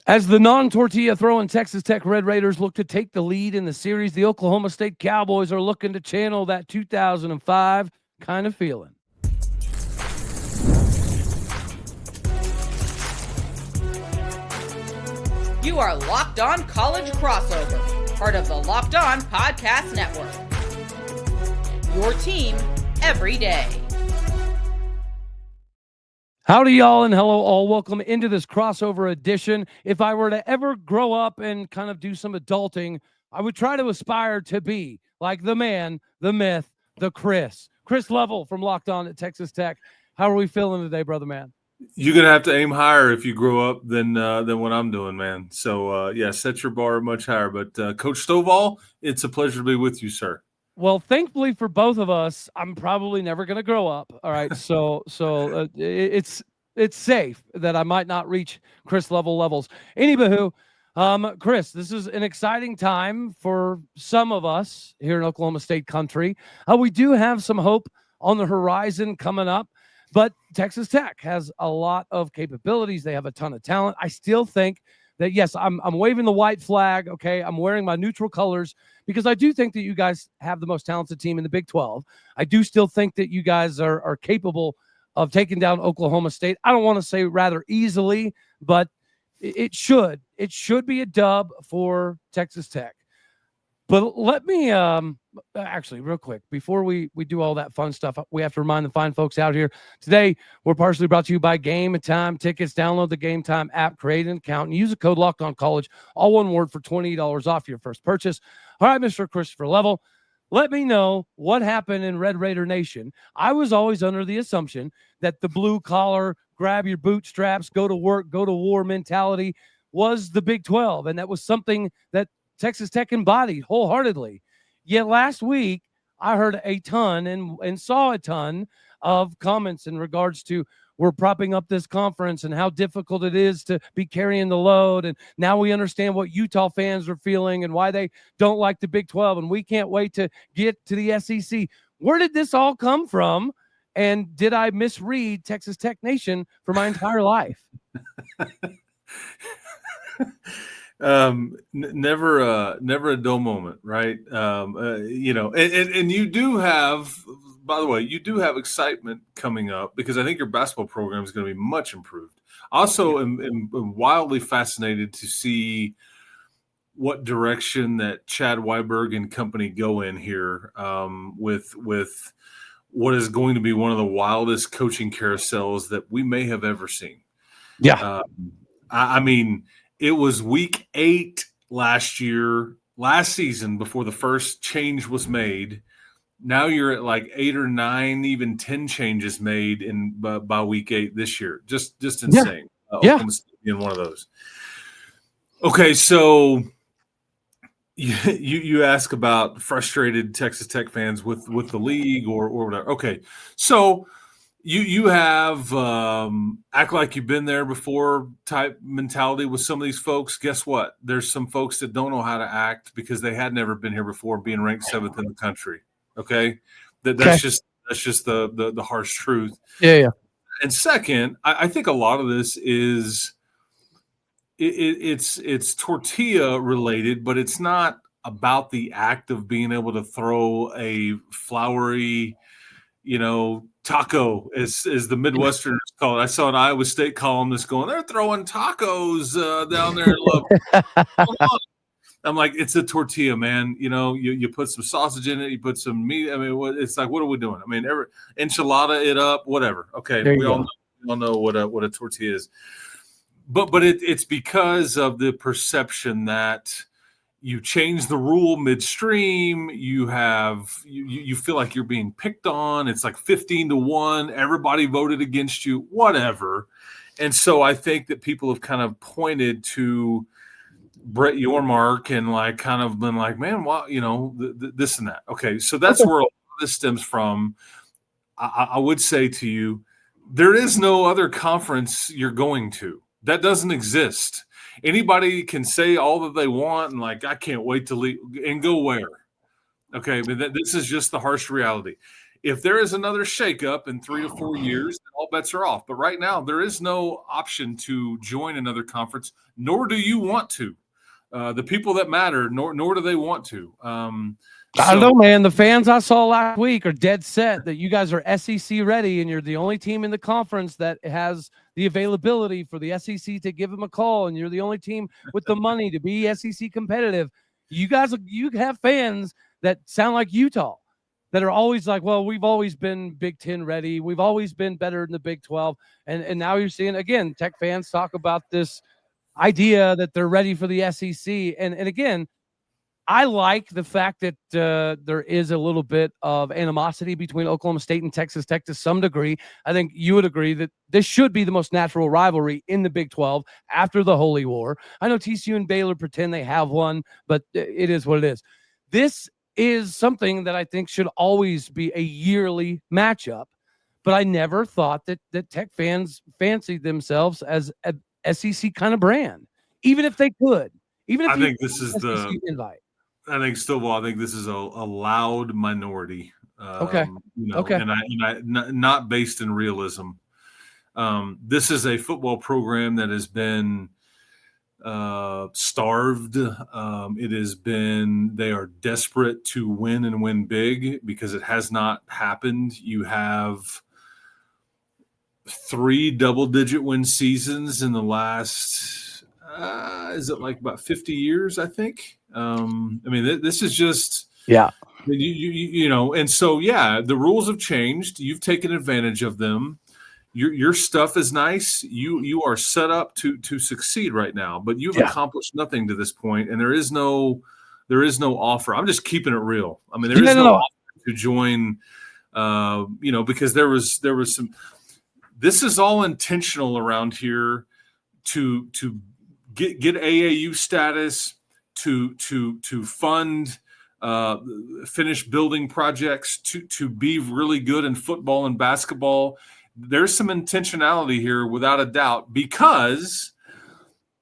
As the non-tortilla throwing Texas Tech Red Raiders look to take the lead in the series, the Oklahoma State Cowboys are looking to channel that 2005 kind of feeling. You are Locked On College Crossover, part of the Locked On Podcast Network. Your team every day. Howdy, y'all, and hello, all. Welcome into this crossover edition. If I were to ever grow up and kind of do some adulting, I would try to aspire to be like the man, the myth, the Chris Level from Locked On at Texas Tech. How are we feeling today, brother man? You're gonna have to aim higher if you grow up than what I'm doing, man. So yeah, set your bar much higher. But Coach Stovall, it's a pleasure to be with you, sir. Well, thankfully for both of us, I'm probably never going to grow up. All right, so it's safe that I might not reach Chris level levels. Anywho, Chris, this is an exciting time for some of us here in Oklahoma State country. We do have some hope on the horizon coming up, but Texas Tech has a lot of capabilities. They have a ton of talent. I still think that, yes, I'm waving the white flag, okay? I'm wearing my neutral colors because I do think that you guys have the most talented team in the Big 12. I do still think that you guys are capable of taking down Oklahoma State. I don't want to say rather easily, but it should be a dub for Texas Tech. But let me actually real quick before we do all that fun stuff, we have to remind the fine folks out here today we're partially brought to you by Gametime tickets. Download the Gametime app, create an account, and use the code Locked On College, all one word, for $20 off your first purchase. All right, Mr. Christopher Level, let me know what happened in Red Raider Nation. I was always under the assumption that the blue collar, grab your bootstraps, go to work, go to war mentality was the Big 12, and that was something that Texas Tech embodied wholeheartedly. Yet last week, I heard a ton and saw a ton of comments in regards to we're propping up this conference and how difficult it is to be carrying the load. And now we understand what Utah fans are feeling and why they don't like the Big 12. And we can't wait to get to the SEC. Where did this all come from? And did I misread Texas Tech Nation for my entire life? Never a dull moment, right? And you do have, by the way, you do have excitement coming up because I think your basketball program is going to be much improved. Also, am wildly fascinated to see what direction that Chad Weiberg and company go in here with what is going to be one of the wildest coaching carousels that we may have ever seen. Yeah, I mean. It was week 8 last season before the first change was made. Now you're at like 8 or 9, even 10 changes made by week 8 this year. Just insane. Yeah. In one of those. Okay, so you ask about frustrated Texas Tech fans with the league or whatever. Okay, so You have act like you've been there before type mentality with some of these folks. Guess what? There's some folks that don't know how to act because they had never been here before, being ranked 7th in the country. Okay, that's just the harsh truth. Yeah. And second, I think a lot of this is it's tortilla related, but it's not about the act of being able to throw a floury, taco, as the Midwesterners call it. I saw an Iowa State columnist going, they're throwing tacos down there in Love. I'm like, it's a tortilla, man. You put some sausage in it, you put some meat. I mean, it's like, what are we doing? I mean, enchilada it up, whatever. Okay, we all know what a tortilla is. But it's because of the perception that you change the rule midstream. You feel like you're being picked on. It's like 15-1. Everybody voted against you, whatever. And so I think that people have kind of pointed to Brett Yormark and like kind of been like, man, well, this and that. Okay, so that's where a lot of this stems from. I would say to you, there is no other conference you're going to. That doesn't exist. Anybody can say all that they want and like, I can't wait to leave and go where. Okay, but this is just the harsh reality. if there is another shakeup in 3 to 4 years, then all bets are off. But right now, there is no option to join another conference, nor do you want to. The people that matter, nor do they want to. I don't know, man. The fans I saw last week are dead set that you guys are SEC ready, and you're the only team in the conference that has the availability for the SEC to give them a call, and you're the only team with the money to be SEC competitive. You have fans that sound like Utah, that are always like, well, we've always been Big Ten ready. We've always been better than the Big 12. And now you're seeing, again, Tech fans talk about this idea that they're ready for the SEC. And again, I like the fact that there is a little bit of animosity between Oklahoma State and Texas Tech to some degree. I think you would agree that this should be the most natural rivalry in the Big 12 after the Holy War. I know TCU and Baylor pretend they have one, but it is what it is. This is something that I think should always be a yearly matchup, but I never thought that Tech fans fancied themselves as a SEC kind of brand, even if they could. Even if I think this is the invite. I think this is a loud minority. Okay. And not based in realism. This is a football program that has been starved. They are desperate to win and win big because it has not happened. You have 3 double-digit win seasons in the last, is it like about 50 years, I think? This is just, and so, the rules have changed. You've taken advantage of them. Your stuff is nice. You are set up to succeed right now, but you've accomplished nothing to this point, and there is no offer. I'm just keeping it real. I mean, there is no offer to join. Because there was some. This is all intentional around here to get AAU status, to fund finish building projects, to be really good in football and basketball. There's some intentionality here without a doubt, because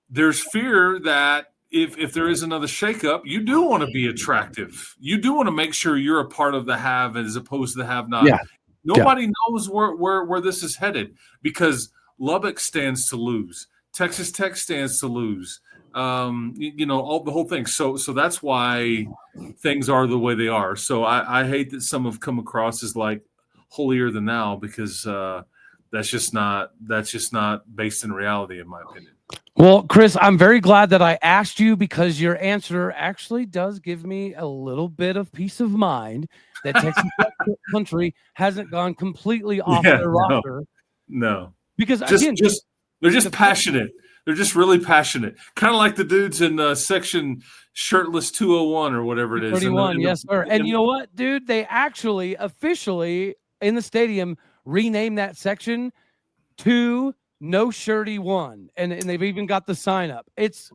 there's fear that if there is another shakeup, you do want to be attractive. You do want to make sure you're a part of the have as opposed to the have not. Yeah. Nobody knows where this is headed, because Lubbock stands to lose. Texas Tech stands to lose. The whole thing. So that's why things are the way they are. So I hate that some have come across as like holier than thou, because that's just not based in reality, in my opinion. Well, Chris, I'm very glad that I asked you, because your answer actually does give me a little bit of peace of mind that Texas country hasn't gone completely off their roster. No, because they're just passionate. They're just really passionate, kind of like the dudes in section shirtless 201 or whatever it is. 31, yes, sir. And you know what, dude? They actually officially in the stadium renamed that section to No Shirty 1, and they've even got the sign up. It's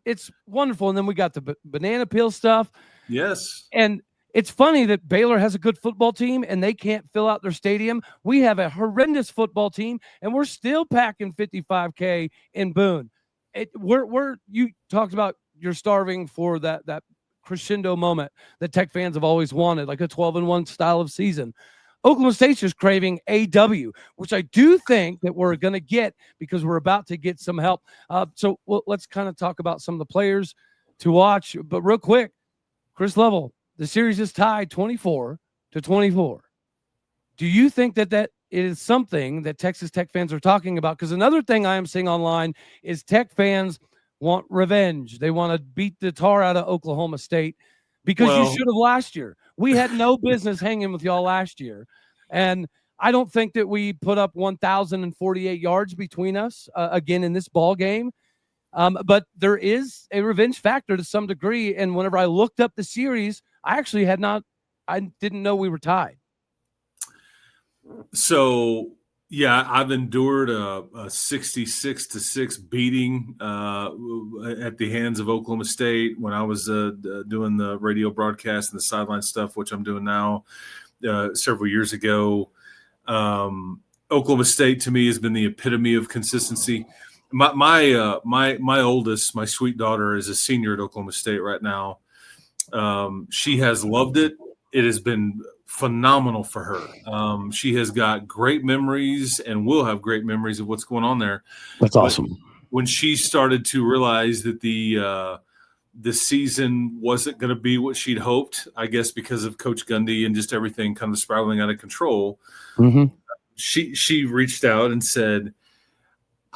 wonderful. And then we got the banana peel stuff. Yes. And it's funny that Baylor has a good football team and they can't fill out their stadium. We have a horrendous football team and we're still packing 55K in Boone. You talked about you're starving for that crescendo moment that Tech fans have always wanted, like a 12-1 style of season. Oklahoma State's just craving AW, which I do think that we're going to get, because we're about to get some help. So let's kind of talk about some of the players to watch. But real quick, Chris Level, the series is tied 24-24. Do you think that is something that Texas Tech fans are talking about? Because another thing I am seeing online is Tech fans want revenge. They want to beat the tar out of Oklahoma State, because you should have last year. We had no business hanging with y'all last year. And I don't think that we put up 1,048 yards between us again in this ball game. But there is a revenge factor to some degree. And whenever I looked up the series, I didn't know we were tied. So, I've endured a 66-6 beating at the hands of Oklahoma State when I was doing the radio broadcast and the sideline stuff, which I'm doing now. Several years ago, Oklahoma State to me has been the epitome of consistency. My oldest, my sweet daughter, is a senior at Oklahoma State right now. She has loved it. It has been phenomenal for her. She has got great memories and will have great memories of what's going on there. That's awesome. When she started to realize that the season wasn't going to be what she'd hoped, I guess because of Coach Gundy and just everything kind of spiraling out of control, she reached out and said,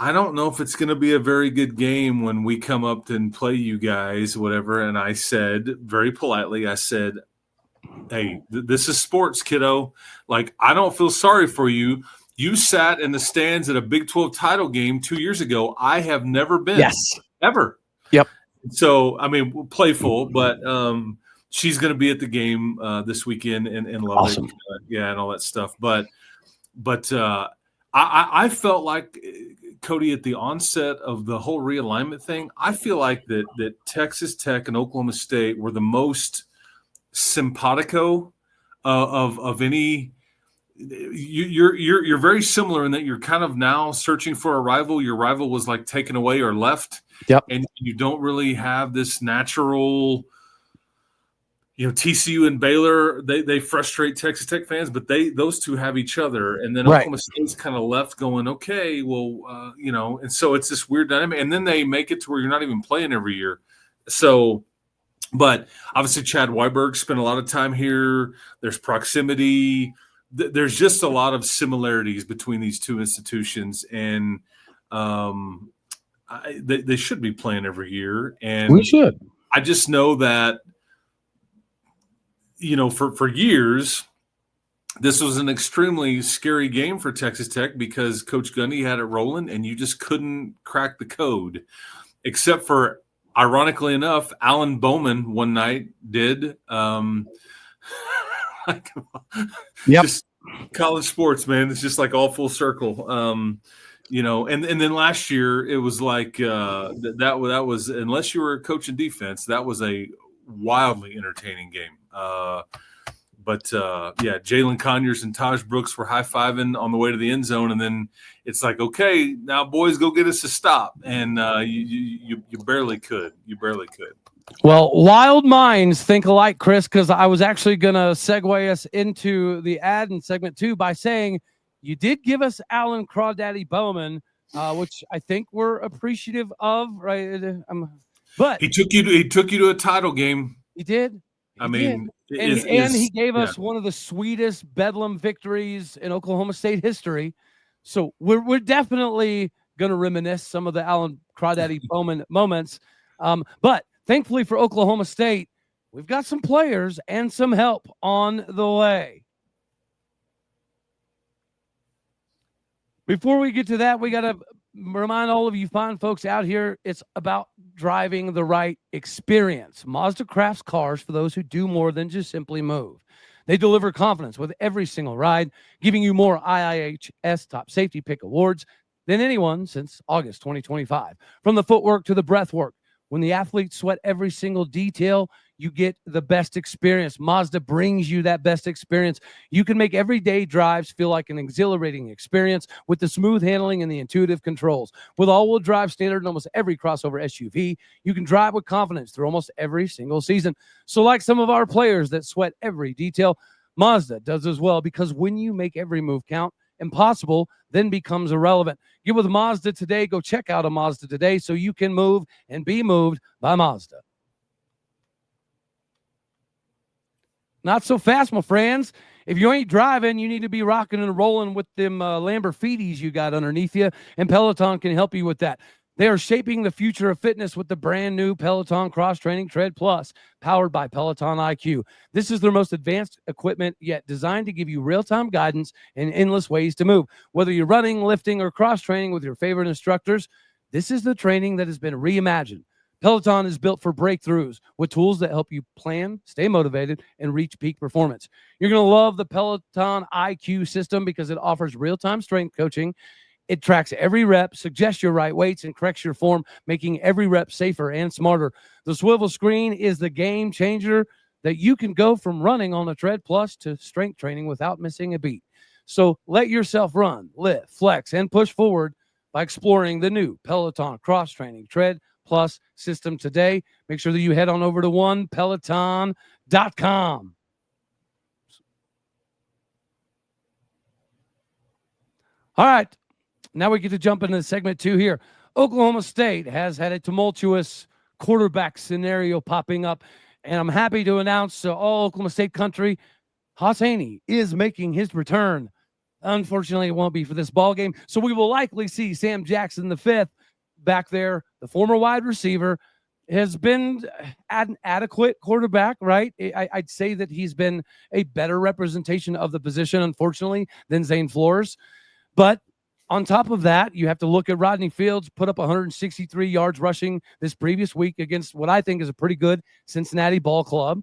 I don't know if it's going to be a very good game when we come up and play you guys, whatever. And I said, very politely, I said, hey, this is sports, kiddo. Like, I don't feel sorry for you. You sat in the stands at a Big 12 title game 2 years ago. I have never been. Yes. Ever. Yep. So, I mean, playful, but she's going to be at the game this weekend in Lubbock. Awesome. And all that stuff. But I felt like, Cody, at the onset of the whole realignment thing, I feel like that Texas Tech and Oklahoma State were the most simpatico of any. You're very similar in that you're kind of now searching for a rival. Your rival was like taken away or left. Yep. And you don't really have this natural, TCU and Baylor, they frustrate Texas Tech fans, but those two have each other. And then Oklahoma State's kind of left going, okay, well, and so it's this weird dynamic. And then they make it to where you're not even playing every year. So, but obviously Chad Weiberg spent a lot of time here. There's proximity. There's just a lot of similarities between these two institutions, and they should be playing every year. And we should. I just know that, for years, this was an extremely scary game for Texas Tech because Coach Gundy had it rolling, and you just couldn't crack the code, except for, ironically enough, Alan Bowman one night did. Just college sports, man. It's just like all full circle. And then last year it was like that was, unless you were coaching defense, that was a wildly entertaining game. Jalen Conyers and Taj Brooks were high-fiving on the way to the end zone, and then it's like, okay, now boys, go get us a stop, and you barely could. You barely could. Well, wild minds think alike, Chris, because I was actually going to segue us into the ad in segment 2 by saying you did give us Alan Crawdaddy Bowman, which I think we're appreciative of, right? But he took you to a title game. He did. And he gave us one of the sweetest Bedlam victories in Oklahoma State history. So we're definitely going to reminisce some of the Alan Crawdaddy Bowman moments. But thankfully for Oklahoma State, we've got some players and some help on the way. Before we get to that, we got to remind all of you fine folks out here, it's about driving the right experience. Mazda crafts cars for those who do more than just simply move. They deliver confidence with every single ride, giving you more IIHS Top Safety Pick awards than anyone since August 2025. From the footwork to the breath work, when the athletes sweat every single detail, you get the best experience. Mazda brings you that best experience. You can make everyday drives feel like an exhilarating experience with the smooth handling and the intuitive controls. With all-wheel drive standard in almost every crossover SUV, you can drive with confidence through almost every single season. So like some of our players that sweat every detail, Mazda does as well, because when you make every move count, impossible then becomes irrelevant. Get with Mazda today. Go check out a Mazda today so you can move and be moved by Mazda. Not so fast, my friends. If you ain't driving, you need to be rocking and rolling with them Lamborghinis you got underneath you, and Peloton can help you with that. They are shaping the future of fitness with the brand new Peloton Cross Training Tread Plus, powered by Peloton IQ. This is their most advanced equipment yet, designed to give you real-time guidance and endless ways to move. Whether you're running, lifting, or cross-training with your favorite instructors, this is the training that has been reimagined. Peloton is built for breakthroughs with tools that help you plan, stay motivated, and reach peak performance. You're going to love the Peloton IQ system because it offers real-time strength coaching. It tracks every rep, suggests your right weights, and corrects your form, making every rep safer and smarter. The swivel screen is the game changer that you can go from running on a Tread Plus to strength training without missing a beat. So let yourself run, lift, flex, and push forward by exploring the new Peloton Cross Training Tread Plus system today. Make sure that you head on over to onepeloton.com. All right. Now we get to jump into segment 2 here. Oklahoma State has had a tumultuous quarterback scenario popping up, and I'm happy to announce to all Oklahoma State country, Haas Haney is making his return. Unfortunately, it won't be for this ball game, so we will likely see Sam Jackson V back there. The former wide receiver has been an adequate quarterback, right? I'd say that he's been a better representation of the position, unfortunately, than Zane Flores. But on top of that, you have to look at Rodney Fields, put up 163 yards rushing this previous week against what I think is a pretty good Cincinnati ball club.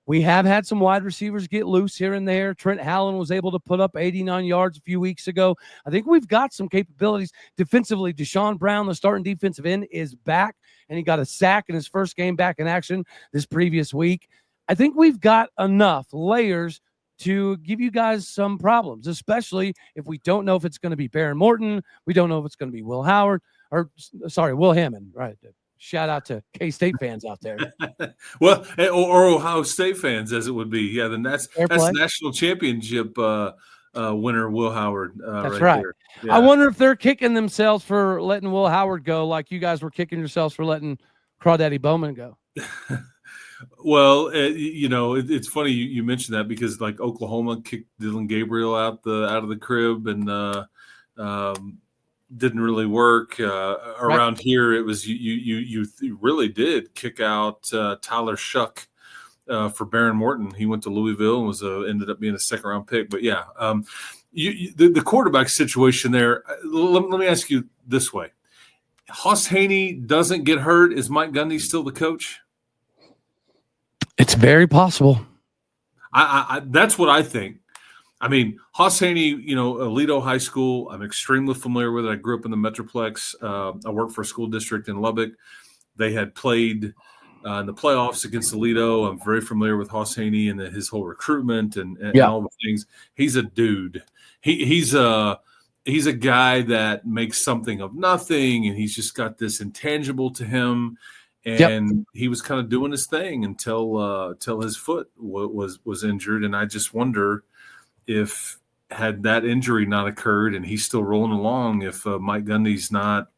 We have had some wide receivers get loose here and there. Trent Hallen was able to put up 89 yards a few weeks ago. I think we've got some capabilities defensively. Deshaun Brown, the starting defensive end, is back, and he got a sack in his first game back in action this previous week. I think we've got enough layers to give you guys some problems, especially if we don't know if it's going to be Baron Morton. We don't know if it's going to be Will Hammond, right? Shout out to K-State fans out there. Well, or Ohio State fans, as it would be. Yeah, then that's national championship winner Will Howard. That's right. Yeah. I wonder if they're kicking themselves for letting Will Howard go, like you guys were kicking yourselves for letting Crawdaddy Bowman go. Well, it's funny you mentioned that, because like Oklahoma kicked Dylan Gabriel out of the crib, and didn't really work. Around here, it was you really did kick out Tyler Shuck for Baron Morton. He went to Louisville and was ended up being a second-round pick. But yeah, the quarterback situation there. Let me ask you this way: Haas Haney doesn't get hurt. Is Mike Gundy still the coach? It's very possible. I that's what I think. I mean, Haas Haney, Alito High School, I'm extremely familiar with it. I grew up in the Metroplex. I worked for a school district in Lubbock. They had played in the playoffs against Alito. I'm very familiar with Haas Haney and his whole recruitment and all the things. He's a dude. He's a guy that makes something of nothing, and he's just got this intangible to him. And he was kind of doing his thing until his foot was injured. And I just wonder if, had that injury not occurred and he's still rolling along, if Mike Gundy's not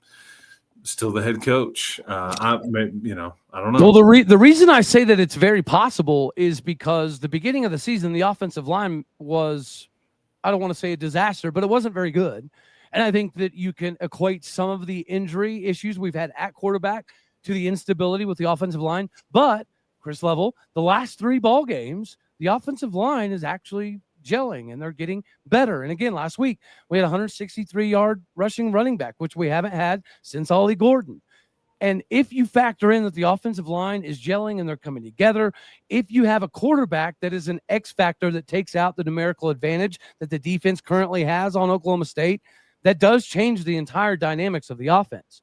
still the head coach. I don't know. Well, the reason I say that it's very possible is because the beginning of the season, the offensive line was, I don't want to say a disaster, but it wasn't very good. And I think that you can equate some of the injury issues we've had at quarterback to the instability with the offensive line. But Chris Level, the last 3 ball games, the offensive line is actually gelling and they're getting better. And again, last week we had a 163-yard rushing running back, which we haven't had since Ollie Gordon. And if you factor in that the offensive line is gelling and they're coming together, if you have a quarterback that is an X factor that takes out the numerical advantage that the defense currently has on Oklahoma State, that does change the entire dynamics of the offense.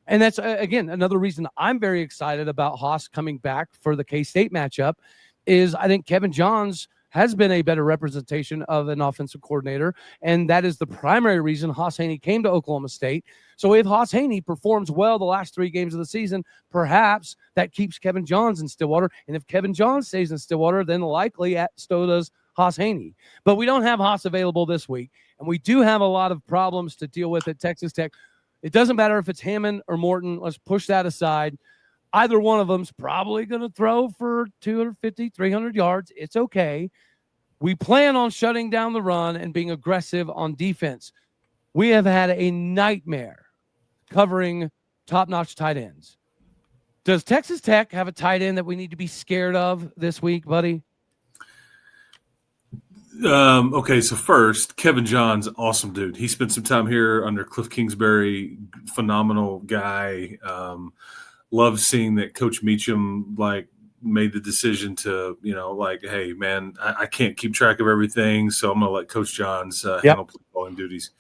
And that's, again, another reason I'm very excited about Haas coming back for the K-State matchup is I think Kevin Johns has been a better representation of an offensive coordinator, and that is the primary reason Haas Haney came to Oklahoma State. So if Haas Haney performs well the last 3 games of the season, perhaps that keeps Kevin Johns in Stillwater. And if Kevin Johns stays in Stillwater, then likely so does Haas Haney. But we don't have Haas available this week, and we do have a lot of problems to deal with at Texas Tech. It doesn't matter if it's Hammond or Morton. Let's push that aside. Either one of them's probably going to throw for 250, 300 yards. It's okay. We plan on shutting down the run and being aggressive on defense. We have had a nightmare covering top-notch tight ends. Does Texas Tech have a tight end that we need to be scared of this week, buddy? Okay, so first, Kevin Johns, awesome dude. He spent some time here under Cliff Kingsbury, phenomenal guy. Love seeing that Coach Meacham made the decision to, hey man, I can't keep track of everything, so I'm gonna let Coach Johns handle play calling duties.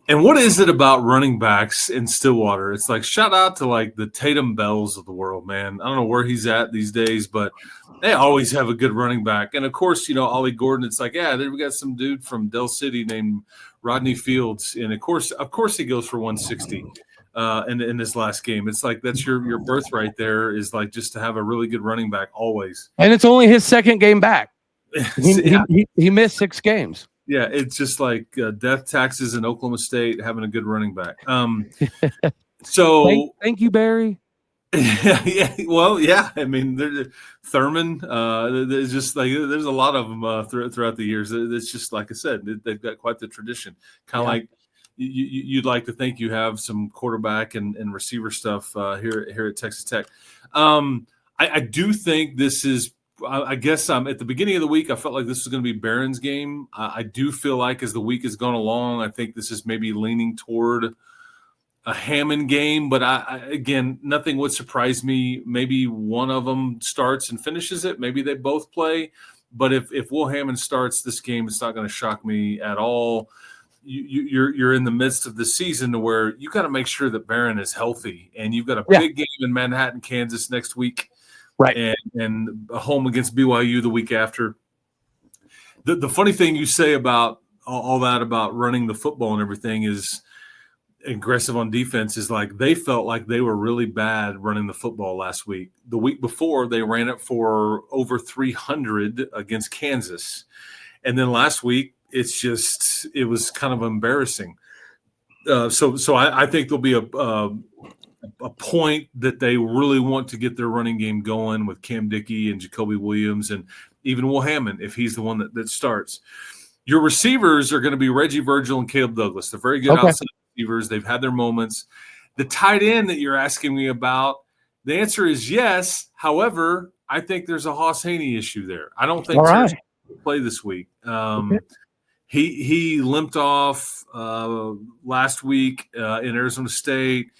And what is it about running backs in Stillwater? It's like, shout out to the Tatum Bells of the world, man. I don't know where he's at these days, but they always have a good running back. And of course, Ollie Gordon, it's like, yeah, then we got some dude from Del City named Rodney Fields. And of course he goes for 160 in this last game. It's like, that's your birthright there, is just to have a really good running back always. And it's only his second game back. He missed 6 games. Yeah, it's just like death taxes in Oklahoma State having a good running back. So thank you, Barry. yeah, well, yeah. I mean, Thurman. There's just like there's a lot of them throughout the years. It's just like I said, they've got quite the tradition. Kind of like you'd like to think you have some quarterback and receiver stuff here at Texas Tech. I do think this is. I guess at the beginning of the week, I felt like this was going to be Barron's game. I do feel like as the week has gone along, I think this is maybe leaning toward a Hammond game, but again, nothing would surprise me. Maybe one of them starts and finishes it. Maybe they both play. But if Will Hammond starts this game, it's not going to shock me at all. You're in the midst of the season to where you got to make sure that Barron is healthy, and you've got a big game in Manhattan, Kansas next week, right? And a home against BYU the week after. The funny thing you say about all that about running the football and everything is aggressive on defense is like they felt like they were really bad running the football last week. The week before, they ran it for over 300 against Kansas. And then last week, it was kind of embarrassing. So I think there'll be a point that they really want to get their running game going with Cam Dickey and Jacoby Williams and even Will Hammond if he's the one that starts. Your receivers are going to be Reggie Virgil and Caleb Douglas. They're very good outside receivers. They've had their moments. The tight end that you're asking me about, the answer is yes. However, I think there's a Hoss Haney issue there. I don't think Terrence will play this week. He limped off last week in Arizona State.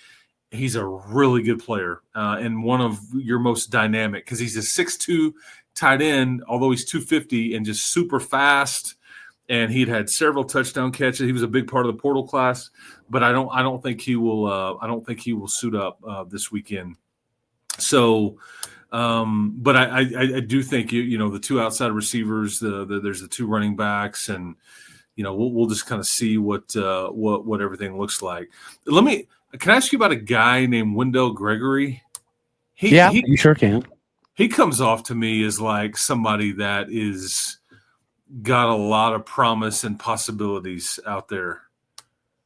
He's a really good player and one of your most dynamic because he's a 6'2" tight end, although he's 250 and just super fast. And he'd had several touchdown catches. He was a big part of the portal class, but I don't think he will. I don't think he will suit up this weekend. So, but I do think the two outside receivers. There's the two running backs, and we'll just kind of see what everything looks like. Can I ask you about a guy named Wendell Gregory? You sure can. He comes off to me as like somebody that is got a lot of promise and possibilities out there.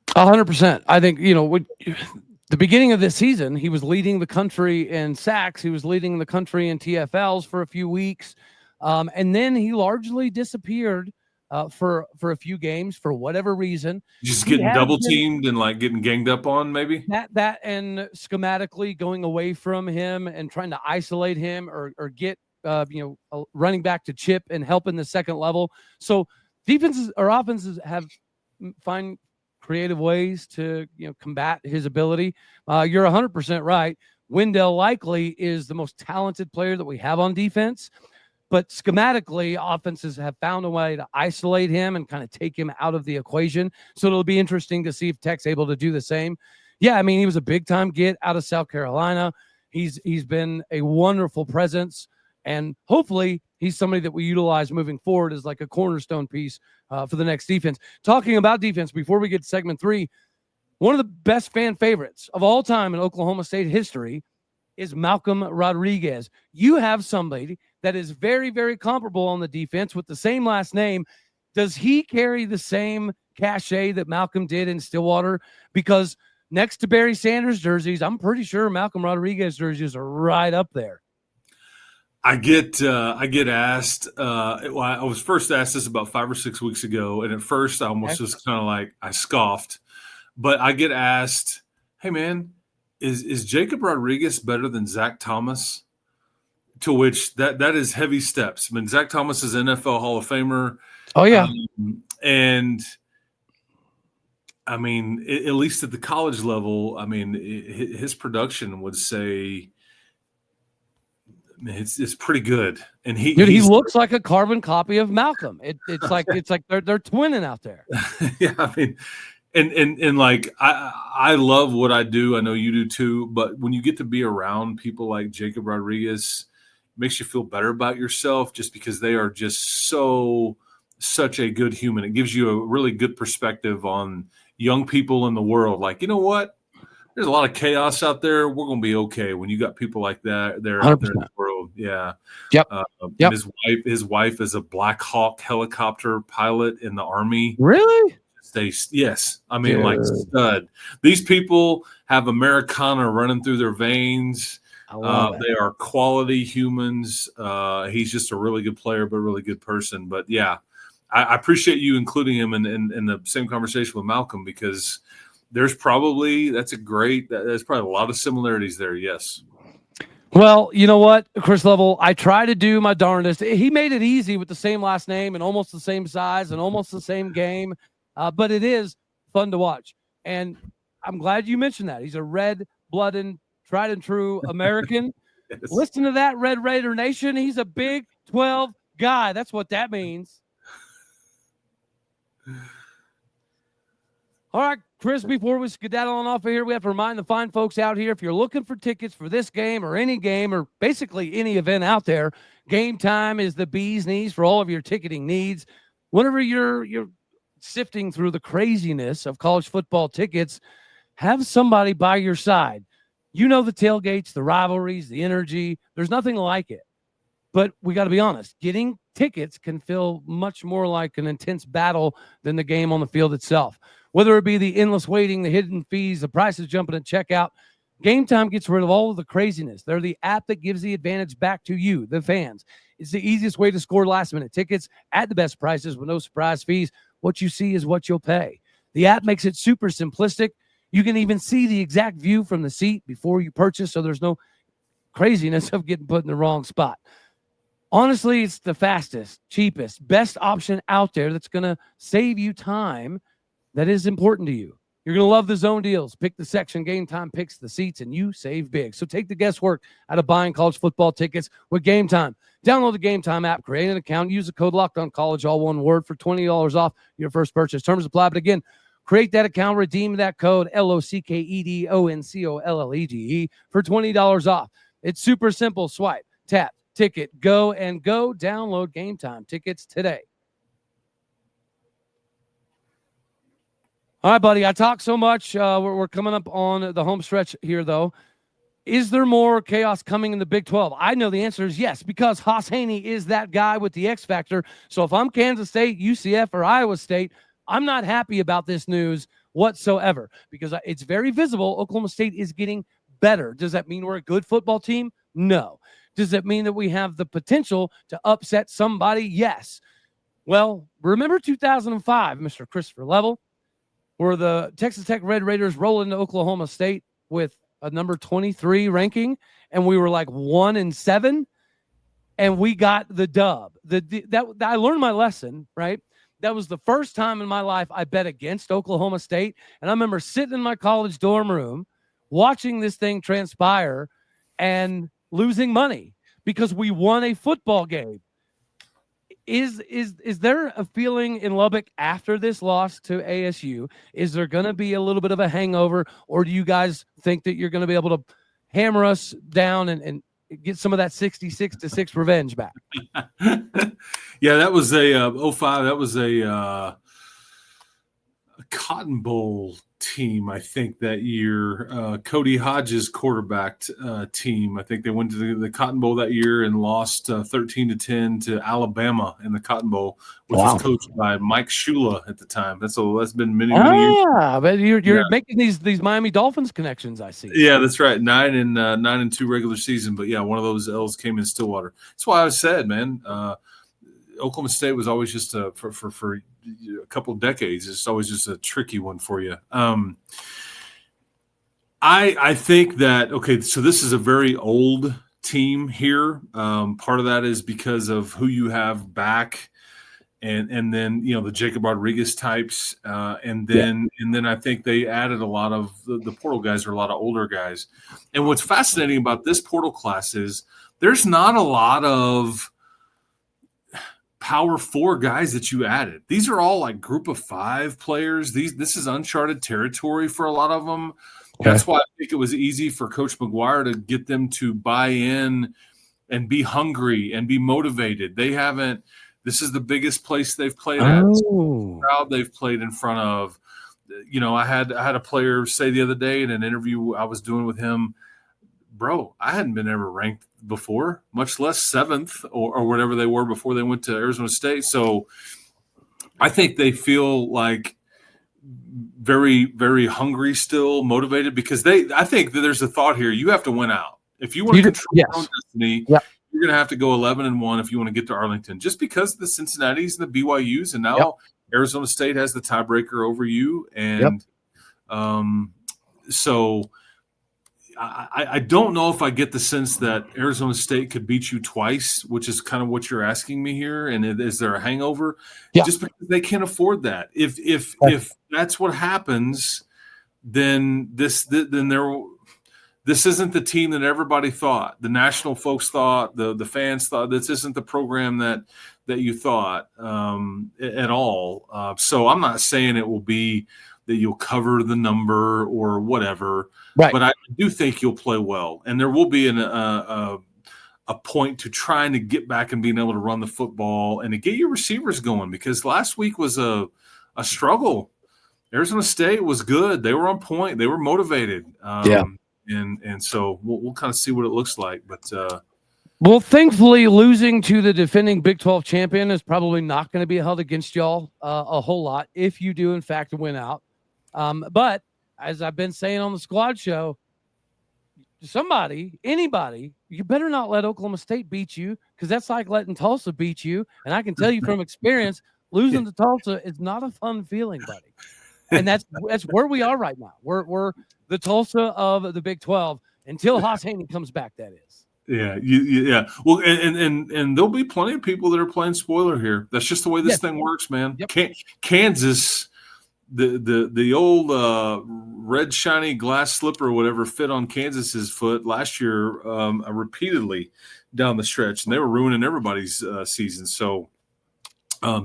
100%. I think, the beginning of this season, he was leading the country in sacks. He was leading the country in TFLs for a few weeks. And then he largely disappeared for a few games for whatever reason. Just getting double teamed and like getting ganged up on maybe? That and schematically going away from him and trying to isolate him or get running back to chip and help in the second level. So defenses or offenses find creative ways to combat his ability. You're 100% right. Wendell likely is the most talented player that we have on defense, but schematically offenses have found a way to isolate him and kind of take him out of the equation. So it'll be interesting to see if Tech's able to do the same. Yeah, I mean, he was a big time get out of South Carolina. He's been a wonderful presence. And hopefully he's somebody that we utilize moving forward as like a cornerstone piece for the next defense. Talking about defense, before we get to segment 3, one of the best fan favorites of all time in Oklahoma State history is Malcolm Rodriguez. You have somebody that is very, very comparable on the defense with the same last name. Does he carry the same cachet that Malcolm did in Stillwater? Because next to Barry Sanders jerseys, I'm pretty sure Malcolm Rodriguez jerseys are right up there. I get asked. I was first asked this about 5 or 6 weeks ago, and at first I almost was kind of like I scoffed. But I get asked, "Hey man, is Jacob Rodriguez better than Zach Thomas?" To which that is heavy steps. I mean, Zach Thomas is an NFL Hall of Famer. Oh yeah, and I mean, at least at the college level, I mean, his production would say. It's pretty good, and he looks like a carbon copy of Malcolm. It's like they're twinning out there. Yeah, I mean, and like I love what I do. I know you do too. But when you get to be around people like Jacob Rodriguez, it makes you feel better about yourself just because they are just such a good human. It gives you a really good perspective on young people in the world. Like, you know what? There's a lot of chaos out there. We're going to be okay when you got people like that there out there in the world. him. Yeah. Yep. And his wife is a Black Hawk helicopter pilot in the Army. Really? Yes. I mean, like stud. These people have Americana running through their veins. I love it. They are quality humans. He's just a really good player, but a really good person. But yeah, I appreciate you including him in the same conversation with Malcolm, because there's probably there's probably a lot of similarities there. Yes. Well, you know what, Chris Level, I try to do my darndest. He made it easy with the same last name and almost the same size and almost the same game. But it is fun to watch. And I'm glad you mentioned that. He's a red-blooded, tried and true American. Yes. Listen to that, Red Raider Nation. He's a Big 12 guy. That's what that means. All right, Chris, before we skedaddle on off of here, we have to remind the fine folks out here, if you're looking for tickets for this game or any game or basically any event out there, Gametime is the bee's knees for all of your ticketing needs. Whenever you're sifting through the craziness of college football tickets, have somebody by your side. You know the tailgates, the rivalries, the energy. There's nothing like it. But we got to be honest, getting tickets can feel much more like an intense battle than the game on the field itself. Whether it be the endless waiting, the hidden fees, the prices jumping at checkout, Gametime gets rid of all of the craziness. They're the app that gives the advantage back to you, the fans. It's the easiest way to score last-minute tickets at the best prices with no surprise fees. What you see is what you'll pay. The app makes it super simplistic. You can even see the exact view from the seat before you purchase, so there's no craziness of getting put in the wrong spot. Honestly, it's the fastest, cheapest, best option out there that's going to save you time that is important to you. You're going to love the zone deals. Pick the section, Gametime picks the seats, and you save big. So take the guesswork out of buying college football tickets with Gametime. Download the Gametime app, create an account, use the code LOCKEDONCollege, all one word, for $20 off your first purchase. Terms apply, but again, create that account, redeem that code, LOCKEDONCOLLEGE, for $20 off. It's super simple. Swipe, tap, ticket, go, and go. Download Gametime tickets today. All right, buddy, I talk so much. We're coming up on the home stretch here, though. Is there more chaos coming in the Big 12? I know the answer is yes, because Haas Haney is that guy with the X factor. So if I'm Kansas State, UCF, or Iowa State, I'm not happy about this news whatsoever, because it's very visible Oklahoma State is getting better. Does that mean we're a good football team? No. Does it mean that we have the potential to upset somebody? Yes. Well, remember 2005, Mr. Christopher Level, where the Texas Tech Red Raiders roll into Oklahoma State with a number 23 ranking, and we were like 1-7, and we got the dub. I learned my lesson, right? That was the first time in my life I bet against Oklahoma State, and I remember sitting in my college dorm room watching this thing transpire and losing money because we won a football game. Is there a feeling in Lubbock after this loss to ASU? Is there going to be a little bit of a hangover, or do you guys think that you're going to be able to hammer us down and get some of that 66-6 revenge back? Yeah, that was a 05. That was a Cotton Bowl team, I think, that year. Cody Hodges quarterbacked team. I think they went to the Cotton Bowl that year and lost 13-10 to Alabama in the Cotton Bowl, which was coached by Mike Shula at the time. That's been many years. Yeah, but you're making these Miami Dolphins connections, I see. Yeah, that's right. 9-2 regular season, but yeah, one of those L's came in Stillwater. That's why I said, man, Oklahoma State was always just for a couple of decades. It's always just a tricky one for you. I think that, okay, so this is a very old team here. Part of that is because of who you have back, and then the Jacob Rodriguez types, and then I think they added a lot of the portal guys are a lot of older guys. And what's fascinating about this portal class is there's not a lot of Power 4 guys that you added. These are all like group of 5 players. This is uncharted territory for a lot of them. Okay. That's why I think it was easy for Coach McGuire to get them to buy in and be hungry and be motivated. This is the biggest place they've played at. The crowd they've played in front of. I had a player say the other day in an interview I was doing with him, bro, I hadn't been ever ranked before, much less 7th or whatever they were before they went to Arizona State. So I think they feel like very, very hungry still, motivated, because I think that there's a thought here. You have to win out. If you want to control your own destiny, you're going to have to go 11-1 if you want to get to Arlington, just because of the Cincinnatis and the BYUs, and now Arizona State has the tiebreaker over you. And so I don't know if I get the sense that Arizona State could beat you twice, which is kind of what you're asking me here. And is there a hangover? Just because they can't afford that. If that's what happens, then this isn't the team that everybody thought. The national folks thought, the fans thought. This isn't the program that you thought at all. So I'm not saying it will be that you'll cover the number or whatever, but I do think you'll play well, and there will be a point to trying to get back and being able to run the football and to get your receivers going, because last week was a struggle. Arizona State was good. They were on point. They were motivated. And so we'll kind of see what it looks like. But well, thankfully, losing to the defending Big 12 champion is probably not going to be held against y'all a whole lot if you do, in fact, win out. But as I've been saying on the squad show, anybody, you better not let Oklahoma State beat you, because that's like letting Tulsa beat you. And I can tell you from experience, losing to Tulsa is not a fun feeling, buddy. And that's where we are right now. We're the Tulsa of the Big 12 until Haas Haney comes back. That is. Yeah. Well, and there'll be plenty of people that are playing spoiler here. That's just the way this thing works, man. Kansas, the old red shiny glass slipper or whatever fit on Kansas's foot last year repeatedly down the stretch, and they were ruining everybody's season. So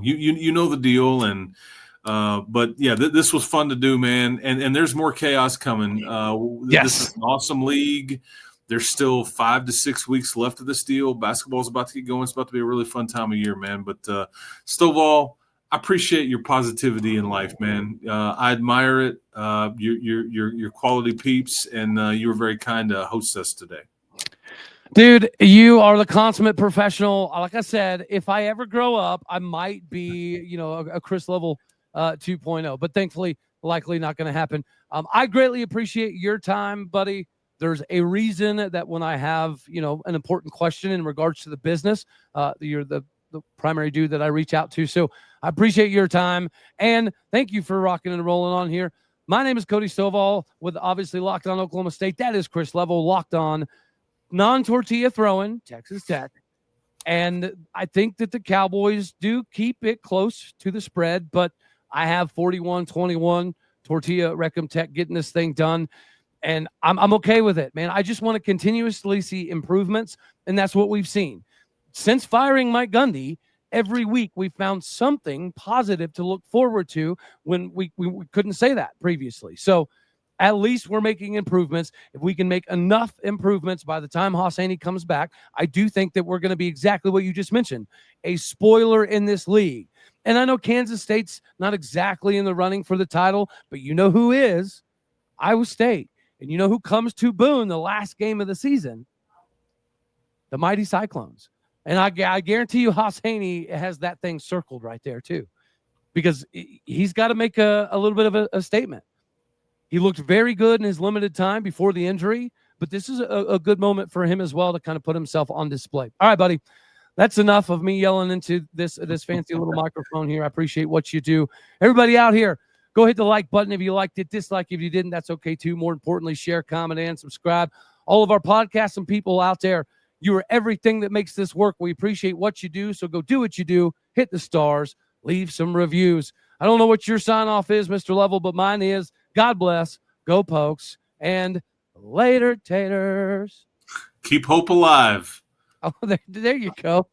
you know the deal. And but yeah, this was fun to do, man. And there's more chaos coming. This is an awesome league. There's still 5 to 6 weeks left of this deal. Basketball's about to get going. It's about to be a really fun time of year, man. But Stovall, I appreciate your positivity in life, man. I admire it. Your quality peeps, and you were very kind to host us today. Dude, you are the consummate professional. Like I said, if I ever grow up, I might be, a Chris Level 2.0, but thankfully, likely not going to happen. I greatly appreciate your time, buddy. There's a reason that when I have, an important question in regards to the business, you're the primary dude that I reach out to. So I appreciate your time, and thank you for rocking and rolling on here. My name is Cody Stovall with obviously Locked On Oklahoma State. That is Chris Level, Locked On non-tortilla throwing Texas Tech. And I think that the Cowboys do keep it close to the spread, but I have 41-21 tortilla Reckham Tech getting this thing done. And I'm okay with it, man. I just want to continuously see improvements, and that's what we've seen. Since firing Mike Gundy, every week we found something positive to look forward to when we couldn't say that previously. So at least we're making improvements. If we can make enough improvements by the time Hosseini comes back, I do think that we're going to be exactly what you just mentioned, a spoiler in this league. And I know Kansas State's not exactly in the running for the title, but you know who is? Iowa State. And you know who comes to Boone the last game of the season? The mighty Cyclones. And I guarantee you Hosseini has that thing circled right there too, because he's got to make a little bit of a statement. He looked very good in his limited time before the injury, but this is a good moment for him as well to kind of put himself on display. All right, buddy. That's enough of me yelling into this fancy little microphone here. I appreciate what you do. Everybody out here, go hit the like button if you liked it, dislike if you didn't. That's okay too. More importantly, share, comment, and subscribe. All of our podcasts and people out there, you are everything that makes this work. We appreciate what you do, so go do what you do. Hit the stars. Leave some reviews. I don't know what your sign-off is, Mr. Level, but mine is God bless, go Pokes, and later, taters. Keep hope alive. Oh, there you go.